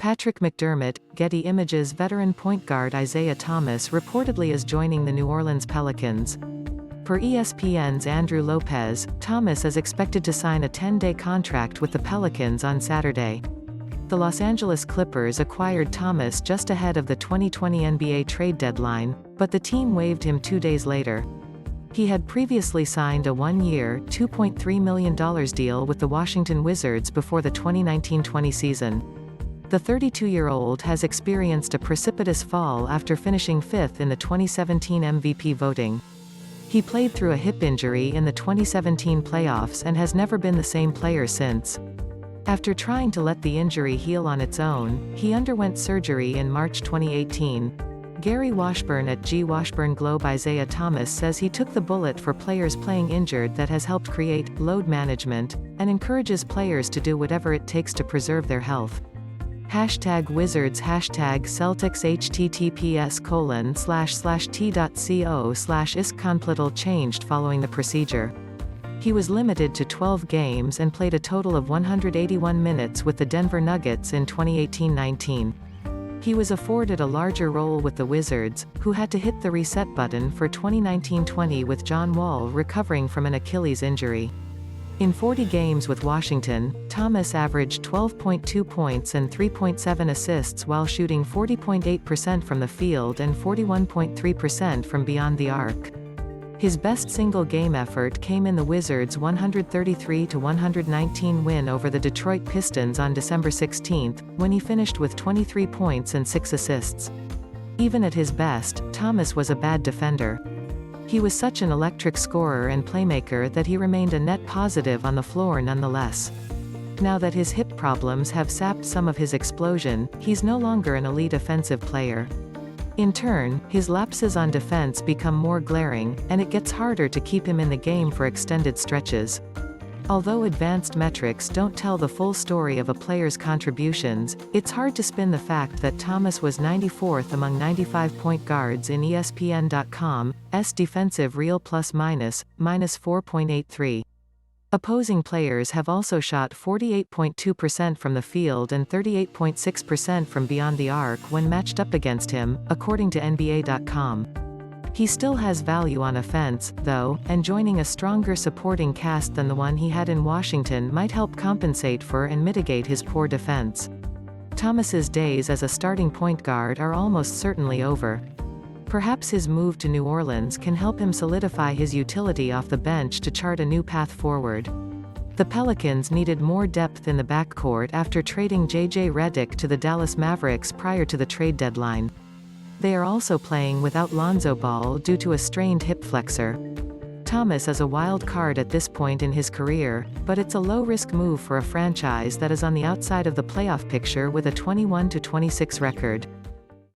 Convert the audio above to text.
Patrick McDermott, Getty Images veteran point guard Isaiah Thomas reportedly is joining the New Orleans Pelicans. Per ESPN's Andrew Lopez, Thomas is expected to sign a 10-day contract with the Pelicans on Saturday. The Los Angeles Clippers acquired Thomas just ahead of the 2020 NBA trade deadline, but the team waived him 2 days later. He had previously signed a one-year, $2.3 million deal with the Washington Wizards before the 2019-20 season. The 32-year-old has experienced a precipitous fall after finishing fifth in the 2017 MVP voting. He played through a hip injury in the 2017 playoffs and has never been the same player since. After trying to let the injury heal on its own, he underwent surgery in March 2018. Gary Washburn at G. Washburn Globe Isaiah Thomas says he took the bullet for players playing injured that has helped create load management, and encourages players to do whatever it takes to preserve their health. #Wizards #Celtics https://t.co/isconplitl changed following the procedure. He was limited to 12 games and played a total of 181 minutes with the Denver Nuggets in 2018-19. He was afforded a larger role with the Wizards, who had to hit the reset button for 2019-20 with John Wall recovering from an Achilles injury. In 40 games with Washington, Thomas averaged 12.2 points and 3.7 assists while shooting 40.8% from the field and 41.3% from beyond the arc. His best single-game effort came in the Wizards' 133-119 win over the Detroit Pistons on December 16, when he finished with 23 points and 6 assists. Even at his best, Thomas was a bad defender. He was such an electric scorer and playmaker that he remained a net positive on the floor nonetheless. Now that his hip problems have sapped some of his explosion, he's no longer an elite offensive player. In turn, his lapses on defense become more glaring, and it gets harder to keep him in the game for extended stretches. Although advanced metrics don't tell the full story of a player's contributions, it's hard to spin the fact that Thomas was 94th among 95 point guards in ESPN.com's defensive real ±4.83. Opposing players have also shot 48.2% from the field and 38.6% from beyond the arc when matched up against him, according to NBA.com. He still has value on offense, though, and joining a stronger supporting cast than the one he had in Washington might help compensate for and mitigate his poor defense. Thomas's days as a starting point guard are almost certainly over. Perhaps his move to New Orleans can help him solidify his utility off the bench to chart a new path forward. The Pelicans needed more depth in the backcourt after trading J.J. Redick to the Dallas Mavericks prior to the trade deadline. They are also playing without Lonzo Ball due to a strained hip flexor. Thomas is a wild card at this point in his career, but it's a low-risk move for a franchise that is on the outside of the playoff picture with a 21-26 record.